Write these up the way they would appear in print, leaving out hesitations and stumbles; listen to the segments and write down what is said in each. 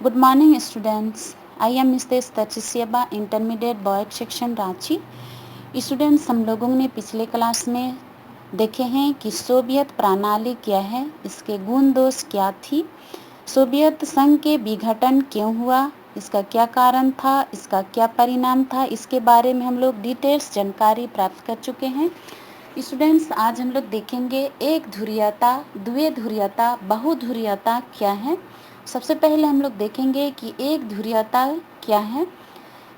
Good morning, students. I am Mrs. Tachisyaba, Intermediate Board Section Ranchi. Students, हम लोगों ने पिछले क्लास में देखे हैं कि सोवियत प्रणाली क्या है, इसके गुण दोष क्या थी, सोवियत संघ के विघटन क्यों हुआ, इसका क्या कारण था, इसका क्या परिणाम था, इसके बारे में हम लोग डिटेल्स जानकारी प्राप्त कर चुके हैं। स्टूडेंट्स, आज हम लोग देखेंगे एक ध्रुवीयता, द्विध्रुवीयता, बहुध्रुवीयता क्या है। सबसे पहले हम लोग देखेंगे कि एक ध्रुवीयता क्या है।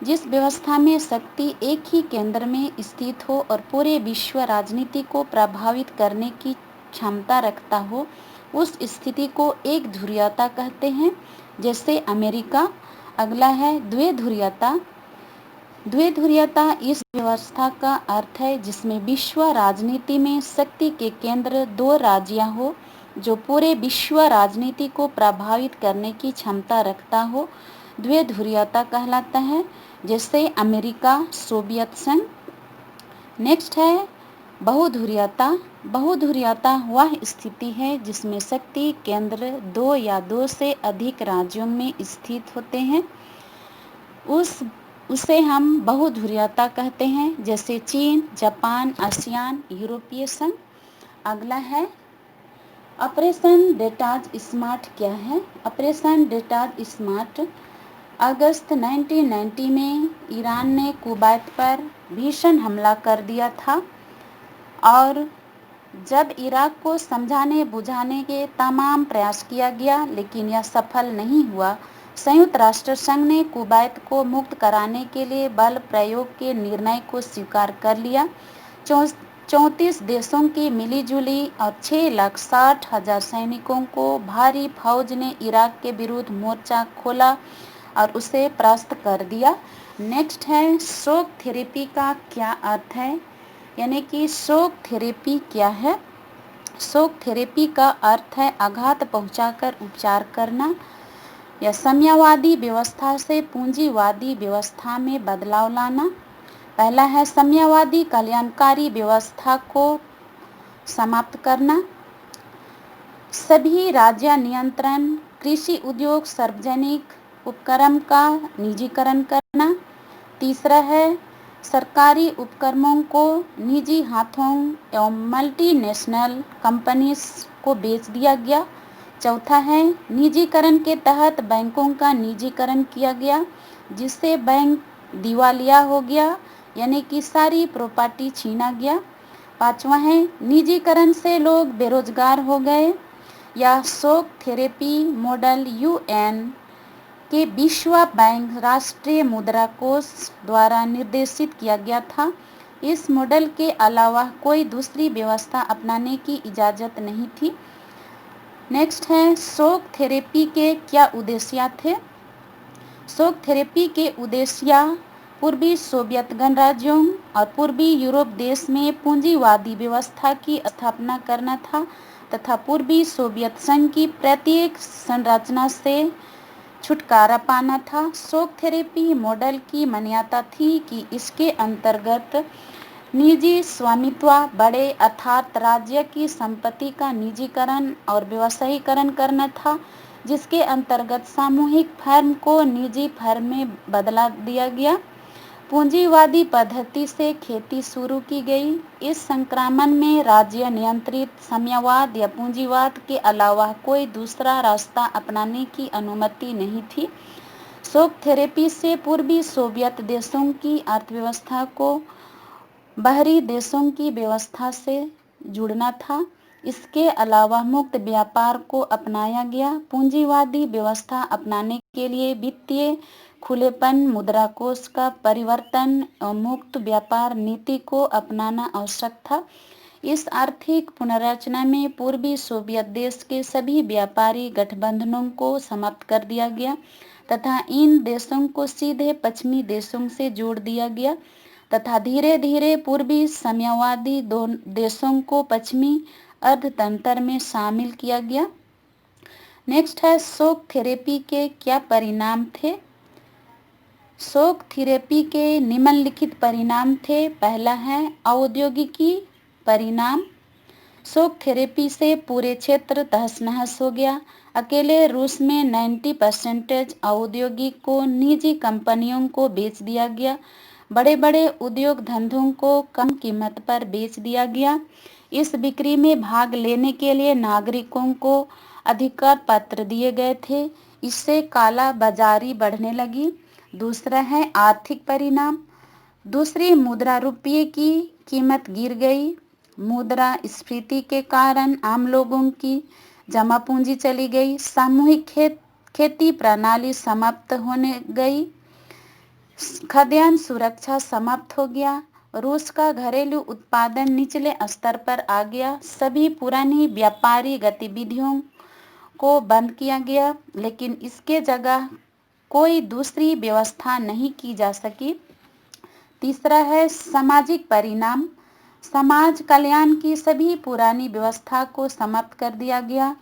जिस व्यवस्था में शक्ति एक ही केंद्र में स्थित हो और पूरे विश्व राजनीति को प्रभावित करने की क्षमता रखता हो, उस स्थिति को एक ध्रुवीयता कहते हैं, जैसे अमेरिका। अगला है द्विध्रुवीयता। द्विध्रुवीयता इस व्यवस्था का अर्थ है जिसमें विश्व राजनीति में शक्ति के केंद्र दो राज्य हो जो पूरे विश्व राजनीति को प्रभावित करने की क्षमता रखता हो, द्विध्रुवीयता कहलाता है, जैसे अमेरिका, सोवियत संघ। नेक्स्ट है बहुध्रुवीयता। बहुध्रुवीयता वह स्थिति है जिसमें शक्ति केंद्र दो या दो से अधिक राज्यों में स्थित होते हैं, उसे हम बहुध्रुवीयता कहते हैं, जैसे चीन, जापान, आसियान, यूरोपीय संघ। अगला है ऑपरेशन डेटाज स्मार्ट क्या है। ऑपरेशन डेटाज स्मार्ट अगस्त 1990 में ईरान ने कुवैत पर भीषण हमला कर दिया था और जब इराक को समझाने बुझाने के तमाम प्रयास किया गया लेकिन यह सफल नहीं हुआ, संयुक्त राष्ट्र संघ ने कुवैत को मुक्त कराने के लिए बल प्रयोग के निर्णय को स्वीकार कर लिया। 34 देशों की मिलीजुली और 6,60,000 सैनिकों को भारी फौज ने इराक के विरुद्ध मोर्चा खोला और उसे परास्त कर दिया। नेक्स्ट है शॉक थेरेपी का क्या अर्थ है, यानी कि शॉक थेरेपी क्या है। शॉक थेरेपी का अर्थ है आघात पहुंचाकर उपचार करना या साम्यवादी व्यवस्था से पूंजीवादी व्यवस्था में बदलाव लाना। पहला है साम्यवादी कल्याणकारी व्यवस्था को समाप्त करना, सभी राज्य नियंत्रण, कृषि उद्योग, सार्वजनिक उपक्रम का निजीकरण करना। तीसरा है सरकारी उपक्रमों को निजी हाथों एवं मल्टीनेशनल कंपनीज को बेच दिया गया। चौथा है निजीकरण के तहत बैंकों का निजीकरण किया गया, जिससे बैंक दिवालिया हो गया, यानी कि सारी प्रॉपर्टी छीना गया। पांचवा है निजीकरण से लोग बेरोजगार हो गए। या शॉक थेरेपी मॉडल यूएन के विश्व बैंक राष्ट्रीय मुद्रा कोष द्वारा निर्देशित किया गया था। इस मॉडल के अलावा कोई दूसरी व्यवस्था अपनाने की इजाज़त नहीं थी। नेक्स्ट है शॉक थेरेपी के क्या उद्देश्य थे। शॉक थेरेपी के उद्देश्य पूर्वी सोवियत गणराज्यों और पूर्वी यूरोप देश में पूंजीवादी व्यवस्था की स्थापना करना था तथा पूर्वी सोवियत संघ की प्रत्येक संरचना से छुटकारा पाना था। शॉक थेरेपी मॉडल की मान्यता थी कि इसके अंतर्गत निजी स्वामित्व बड़े अर्थात राज्य की संपत्ति का निजीकरण और व्यवसायीकरण करना था, जिसके अंतर्गत सामूहिक फर्म को निजी फर्म में बदला दिया गया। पूंजीवादी पद्धति से खेती शुरू की गई। इस संक्रमण में राज्य नियंत्रित साम्यवाद या पूंजीवाद के अलावा कोई दूसरा रास्ता अपनाने की अनुमति नहीं थी। शॉक थेरेपी से पूर्वी सोवियत देशों की अर्थव्यवस्था को बाहरी देशों की व्यवस्था से जुड़ना था। इसके अलावा मुक्त व्यापार को अपनाया गया। पूंजीवादी व्यवस्था अपनाने के लिए वित्तीय खुलेपन, मुद्रा कोष का परिवर्तन और मुक्त व्यापार नीति को अपनाना आवश्यक था। इस आर्थिक पुनर्रचना में पूर्वी सोवियत देश के सभी व्यापारी गठबंधनों को समाप्त कर दिया गया तथा इन देशों को सीधे पश्चिमी देशों से जोड़ दिया गया तथा धीरे धीरे पूर्वी साम्यवादी देशों को पश्चिमी अर्थतंत्र में शामिल किया गया। नेक्स्ट है शॉक थेरेपी के क्या परिणाम थे। शॉक थेरेपी के निम्नलिखित परिणाम थे। पहला है औद्योगिकी परिणाम। शॉक थेरेपी से पूरे क्षेत्र तहस नहस हो गया। अकेले रूस में 90% औद्योगिक को निजी कंपनियों को बेच दिया गया। बड़े बड़े उद्योग धंधों को कम कीमत पर बेच दिया गया। इस बिक्री में भाग लेने के लिए नागरिकों को अधिकार पत्र दिए गए थे। इससे काला बाजारी बढ़ने लगी। दूसरा है आर्थिक परिणाम। दूसरी मुद्रा रुपये की कीमत गिर गई। मुद्रा स्फीति के कारण आम लोगों की जमा पूंजी चली गई। सामूहिक खेती प्रणाली समाप्त होने गई। खाद्यान्न सुरक्षा समाप्त हो गया। रूस का घरेलू उत्पादन निचले स्तर पर आ गया। सभी पुरानी व्यापारी गतिविधियों को बंद किया गया, लेकिन इसके जगह कोई दूसरी व्यवस्था नहीं की जा सकी। तीसरा है सामाजिक परिणाम। समाज कल्याण की सभी पुरानी व्यवस्था को समाप्त कर दिया गया।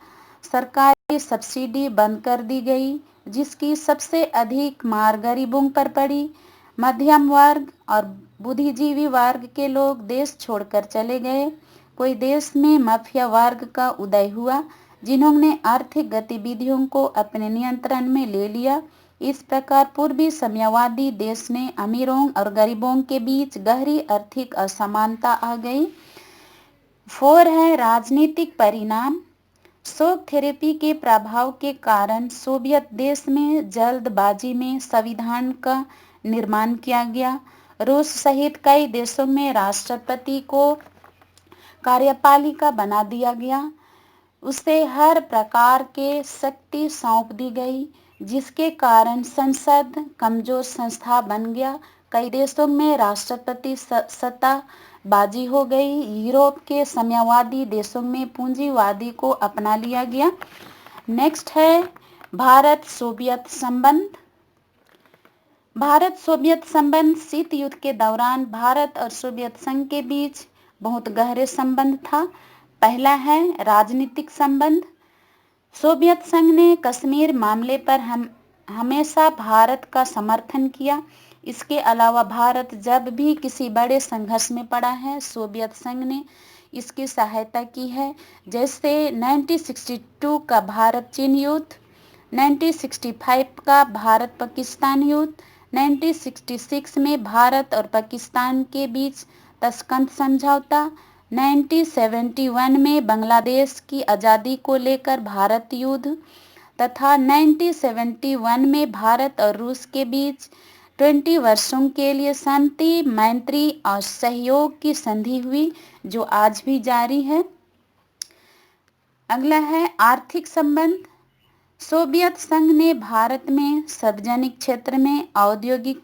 सरकारी सब्सिडी बंद कर दी गई, जिसकी सबसे अधिक मार गरीबों पर पड़ी। मध्यम वर्ग और बुद्धिजीवी वर्ग के लोग देश छोड़कर चले गए। कोई देश में माफिया वर्ग का उदय हुआ, जिन्होंने आर्थिक गतिविधियों को अपने नियंत्रण में ले लिया। इस प्रकार पूर्वी साम्यवादी देश ने अमीरों और गरीबों के बीच गहरी आर्थिक असमानता आ गई। 4 है राजनीतिक परिणाम। शॉक थेरेपी के प्रभाव के कारण सोवियत देश में जल्दबाजी में संविधान का निर्माण किया गया। रूस सहित कई देशों में राष्ट्रपति को कार्यपालिका बना दिया गया। उसे हर प्रकार के शक्ति सौंप दी गई, जिसके कारण संसद कमजोर संस्था बन गया। कई देशों में राष्ट्रपति सत्ताबाजी हो गई। यूरोप के साम्यवादी देशों में पूंजीवादी को अपना लिया गया। नेक्स्ट है भारत सोवियत संबंध। भारत सोवियत संबंध शीत युद्ध के दौरान भारत और सोवियत संघ के बीच बहुत गहरे संबंध था। पहला है राजनीतिक संबंध। सोवियत संघ ने कश्मीर मामले पर हमेशा भारत का समर्थन किया। इसके अलावा भारत जब भी किसी बड़े संघर्ष में पड़ा है, सोवियत संघ ने इसकी सहायता की है। जैसे 1962 का भारत चीन युद्ध, 1965 का भारत पाकिस्तान युद्ध, 1966 में भारत और पाकिस्तान के बीच तशकंद समझौता, 1971 में बांग्लादेश की आज़ादी को लेकर भारत युद्ध तथा 1971 में भारत और रूस के बीच 20 वर्षों के लिए शांति, मैत्री और सहयोग की संधि हुई, जो आज भी जारी है। अगला है आर्थिक संबंध। सोवियत संघ ने भारत में सार्वजनिक क्षेत्र में औद्योगिक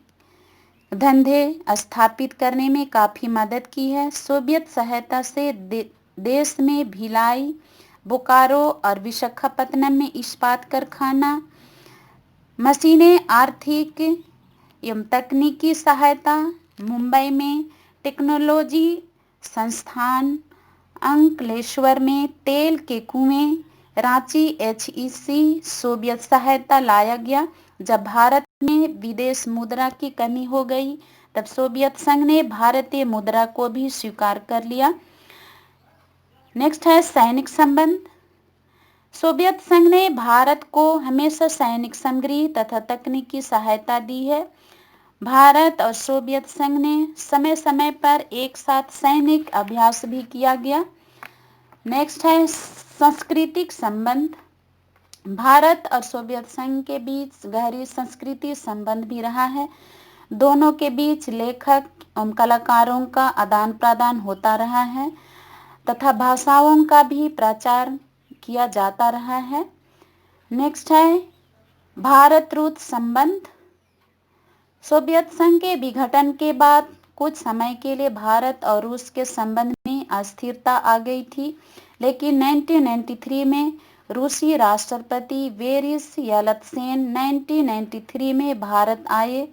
धंधे स्थापित करने में काफ़ी मदद की है। सोवियत सहायता से देश में भिलाई, बोकारो और विशाखापत्तनम में इस्पात कारखाना, मशीनें, आर्थिक एवं तकनीकी सहायता, मुंबई में टेक्नोलॉजी संस्थान, अंकलेश्वर में तेल के कुएं, रांची HEC सोवियत सहायता लाया गया। जब भारत में विदेश मुद्रा की कमी हो गई, तब सोवियत संघ ने भारतीय मुद्रा को भी स्वीकार कर लिया। नेक्स्ट है सैनिक संबंध। सोवियत संघ ने भारत को हमेशा सैनिक सामग्री तथा तकनीकी सहायता दी है। भारत और सोवियत संघ ने समय समय पर एक साथ सैनिक अभ्यास भी किया गया। नेक्स्ट है सांस्कृतिक संबंध। भारत और सोवियत संघ के बीच गहरी सांस्कृतिक संबंध भी रहा है। दोनों के बीच लेखक एवं कलाकारों का आदान प्रदान होता रहा है तथा भाषाओं का भी प्रचार किया जाता रहा है। नेक्स्ट है भारत रूस संबंध। सोवियत संघ के विघटन के बाद कुछ समय के लिए भारत और रूस के संबंध में अस्थिरता आ गई थी, लेकिन 1993 में रूसी राष्ट्रपति बोरिस येल्त्सिन 1993 में भारत आए।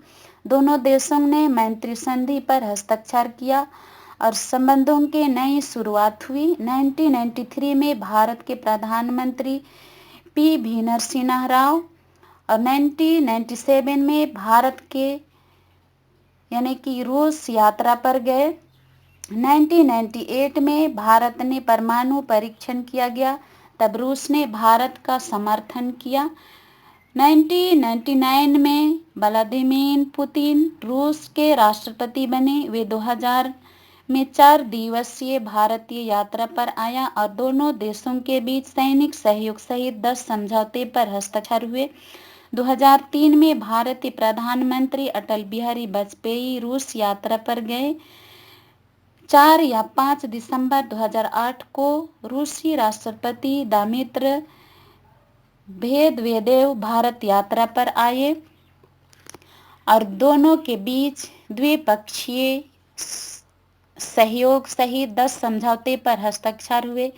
दोनों देशों ने मैत्री संधि पर हस्ताक्षर किया और संबंधों की नई शुरुआत हुई। 1993 में भारत के प्रधानमंत्री PV नरसिम्हा राव और 1997 में भारत के यानी कि रूस यात्रा पर गए। 1998 में भारत ने परमाणु परीक्षण किया गया, तब रूस ने भारत का समर्थन किया। 1999 में व्लादिमीर पुतिन रूस के राष्ट्रपति बने। वे 2000 में 4 दिवसीय भारतीय यात्रा पर आया और दोनों देशों के बीच सैनिक सहयोग सहित 10 समझौते पर हस्ताक्षर हुए। 2003 में भारतीय प्रधानमंत्री अटल बिहारी वाजपेयी रूस यात्रा पर गए। 4 या 5 दिसंबर 2008 को रूसी राष्ट्रपति दमित्र मेदवेदेव भारत यात्रा पर आए और दोनों के बीच द्विपक्षीय सहयोग सहित 10 समझौते पर हस्ताक्षर हुए।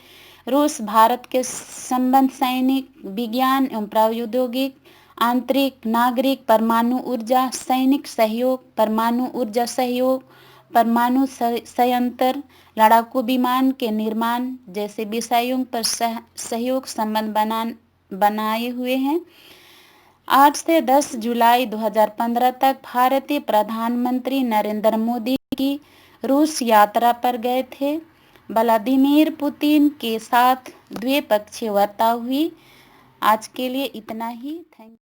रूस भारत के संबंध सैनिक, विज्ञान एवं प्रौद्योगिक, आंतरिक, नागरिक, परमाणु ऊर्जा, सैनिक सहयोग, परमाणु ऊर्जा सहयोग, परमाणु संयंत्र, लड़ाकू विमान के निर्माण जैसे विषयों पर सहयोग संबंध बनाए हुए हैं। 8 से 10 जुलाई 2015 तक भारतीय प्रधानमंत्री नरेंद्र मोदी की रूस यात्रा पर गए थे। व्लादिमीर पुतिन के साथ द्विपक्षीय वार्ता हुई। आज के लिए इतना ही। Thank you.